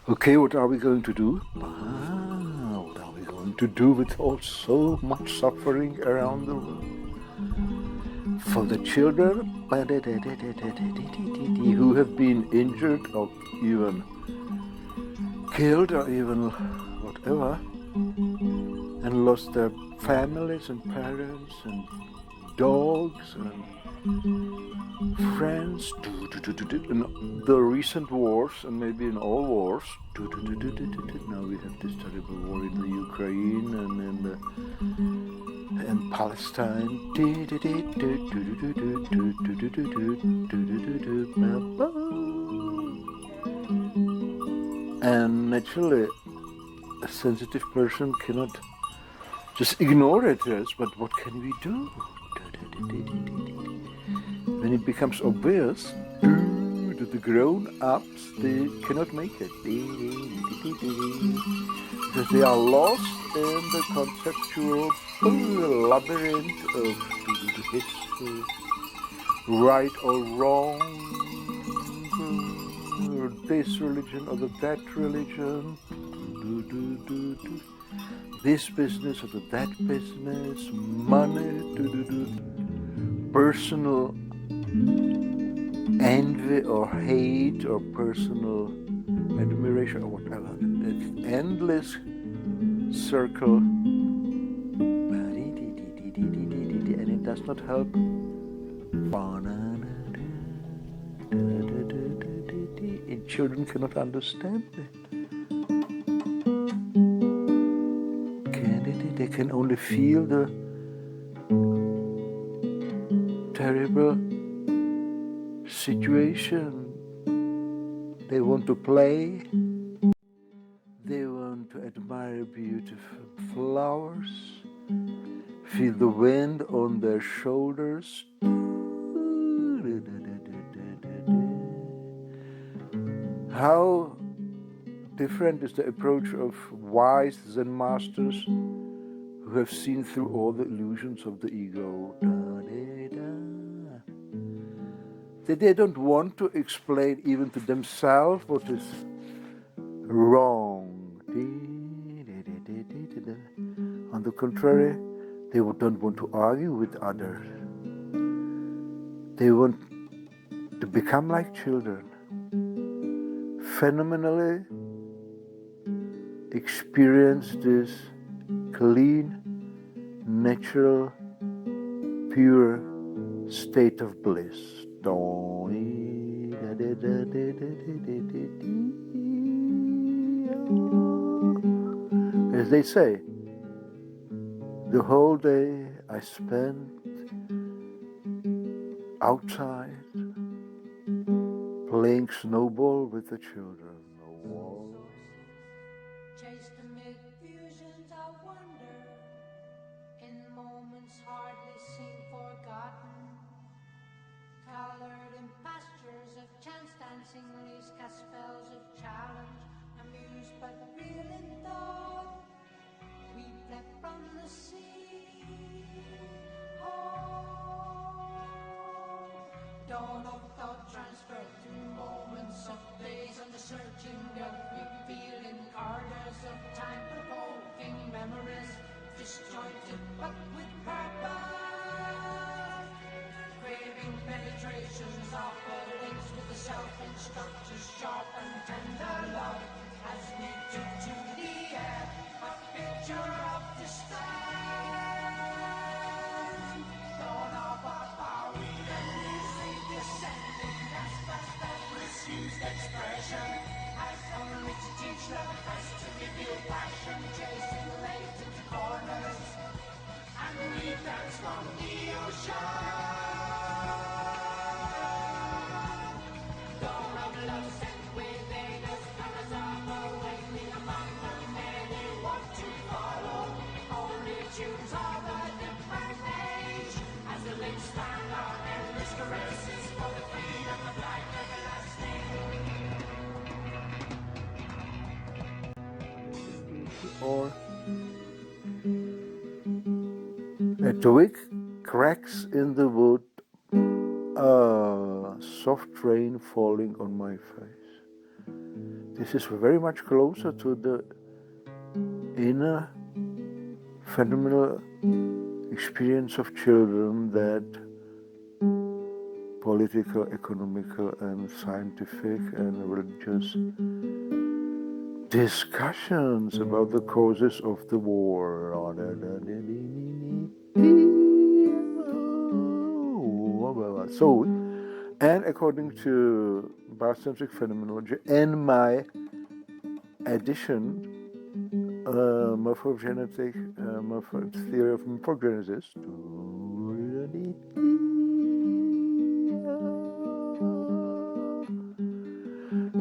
Okay, what are we going to do? What are we going to do with all so much suffering around the world? For the children who have been injured or even killed or even whatever, and lost their families and parents and dogs and friends, in the recent wars and maybe in all wars. Now we have this terrible war in the Ukraine and in Palestine. And naturally, a sensitive person cannot just ignore it, yes, but what can we do? When it becomes obvious that the grown-ups, they cannot make it. Because they are lost in the conceptual labyrinth of history, right or wrong, or this religion or that religion, this business or that business, money, personal envy or hate or personal admiration or whatever. It's endless circle, and it does not help. And children cannot understand it. They can only feel the terrible situation. They want to play. They want to admire beautiful flowers, feel the wind on their shoulders. How different is the approach of wise Zen masters who have seen through all the illusions of the ego. They don't want to explain even to themselves what is wrong. On the contrary, they don't want to argue with others. They want to become like children, phenomenally experience this clean, natural, pure state of bliss. As they say, the whole day I spent outside playing snowball with the children. Chased amid fusions of wonder, in moments hardly seen forgotten, colored in pastures of chance dancing leaves, cast spells of challenge, amused but real in thought. We fled from the sea. Dawn of thought transferred through moments of days on the searching of revealing corridors of time, provoking memories, disjointed but with purpose. Craving penetrations of the links with the self-instructors, sharp and tender love as we took to the air, a picture of despair. Dawn of our power, and music descending as fast as misused expression, as only to teach the best, to reveal passion, chasing latent corners, and we dance from the ocean. Dawn of love sent within us, colors of awakening among the many want to follow, only tunes of a different age, as the links stand our endless caresses for the freedom of life everlasting. Or a twig cracks in the wood, soft rain falling on my face. This is very much closer to the inner phenomenal experience of children that political, economical, and scientific and religious discussions about the causes of the war. So, and according to biocentric phenomenology and my addition, morphogenetic theory of morphogenesis,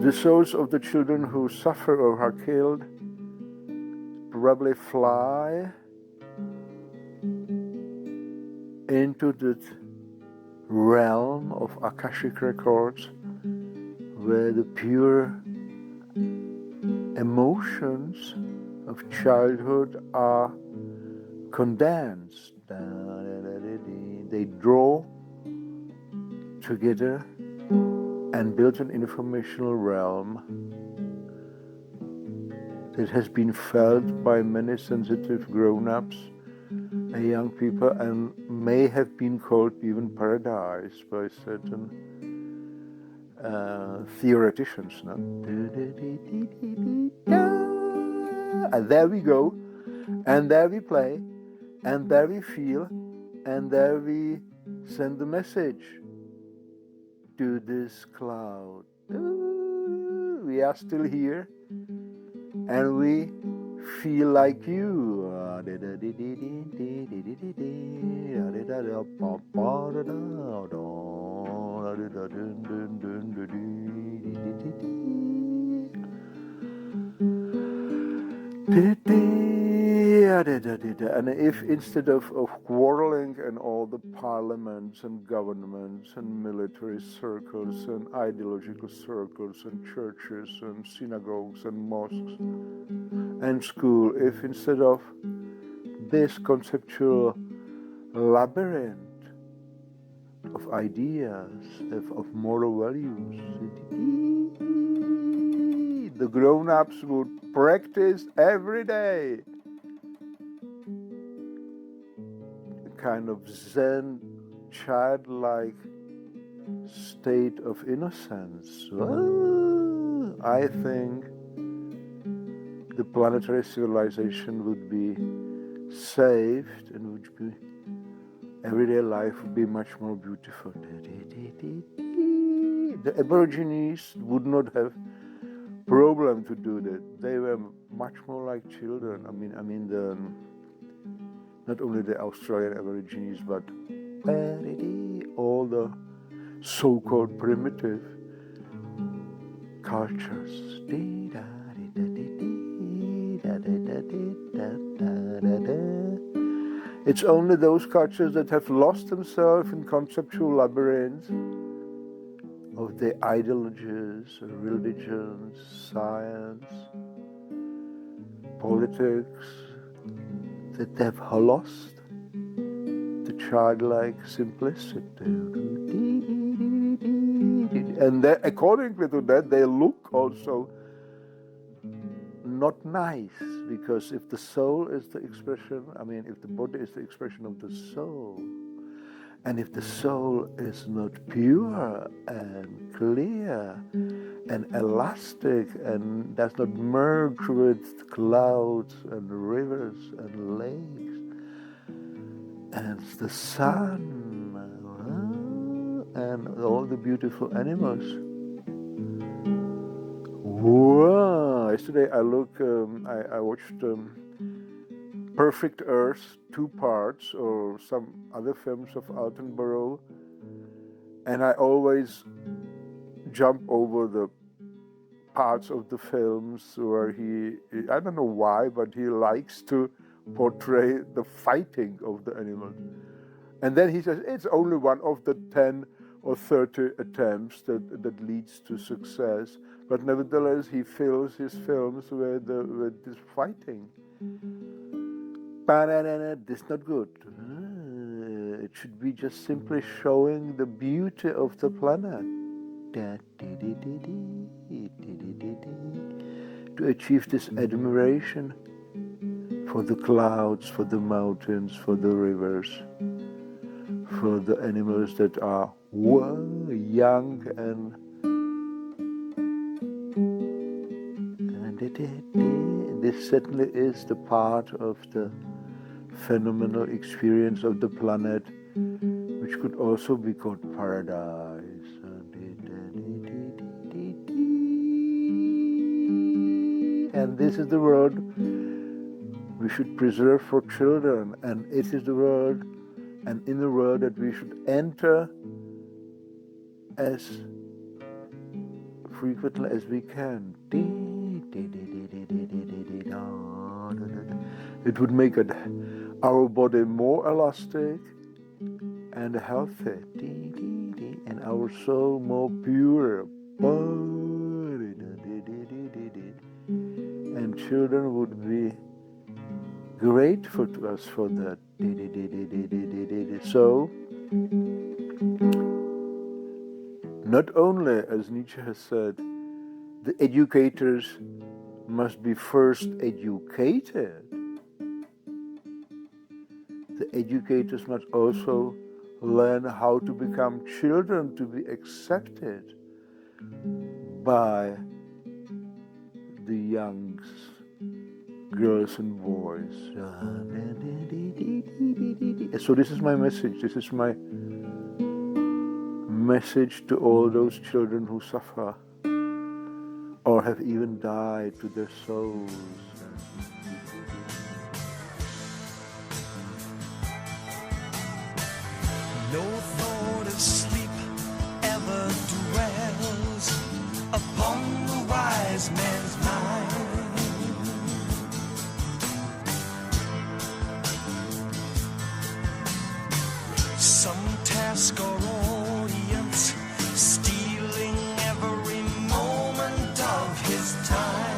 the souls of the children who suffer or are killed probably fly into the realm of Akashic records, where the pure emotions of childhood are condensed. They draw together and build an informational realm that has been felt by many sensitive grown-ups and young people, and may have been called even paradise by certain theoreticians. No? And there we go, and there we play, and there we feel, and there we send the message to this cloud. We are still here, and we feel like you. And if instead of quarreling in all the parliaments and governments and military circles and ideological circles and churches and synagogues and mosques and school, if instead of this conceptual labyrinth of ideas, of moral values, the grown-ups would practice every day a kind of Zen, childlike state of innocence, I think the planetary civilization would be saved, and would be, everyday life would be much more beautiful. The Aborigines would not have problem to do that. They were much more like children. I mean not only the Australian Aborigines, but all the so-called primitive cultures. It's only those cultures that have lost themselves in conceptual labyrinths of their ideologies, religions, science, politics, that they've lost the childlike simplicity. And accordingly to that, they look also not nice, because if the soul is the expression, if the body is the expression of the soul, and if the soul is not pure and clear and elastic and does not merge with clouds and rivers and lakes and the sun and all the beautiful animals. Wow! Yesterday I watched Perfect Earth, 2 parts, or some other films of Attenborough, and I always jump over the parts of the films where he, I don't know why, but he likes to portray the fighting of the animals. And then he says it's only one of the 10 or 30 attempts that leads to success, but nevertheless he fills his films with this fighting. It's not good. It should be just simply showing the beauty of the planet. To achieve this admiration for the clouds, for the mountains, for the rivers, for the animals that are young and this certainly is the part of the phenomenal experience of the planet, which could also be called paradise. And this is the world we should preserve for children, and it is the world and in the world that we should enter as frequently as we can. It would make our body more elastic and healthy, and our soul more pure. And children would be grateful to us for that. So, not only, as Nietzsche has said, the educators must be first educated, the educators must also learn how to become children, to be accepted by the young girls and boys. So this is my message. This is my message to all those children who suffer or have even died, to their souls. No thought of sleep ever dwells upon the wise man's mind. Some task or audience stealing every moment of his time.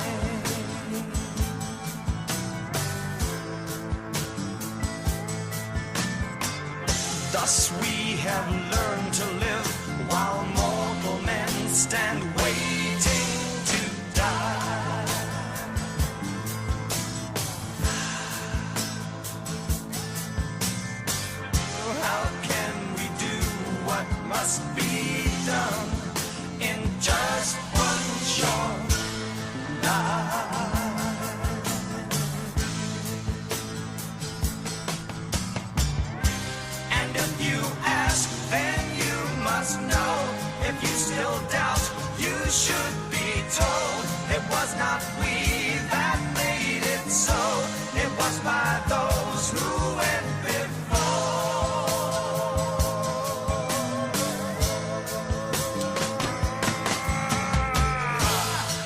Thus we have learned to live while mortal men stand waiting to die. How can we do what must be done in just one short life? And if you ask, then you must know. If you still doubt, you should be told. It was not we that made it so. It was by those who went before.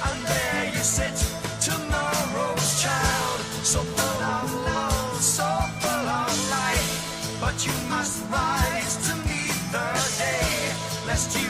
And there you sit, tomorrow's child, so full of love, so full of life. But you must rise to meet the day, lest you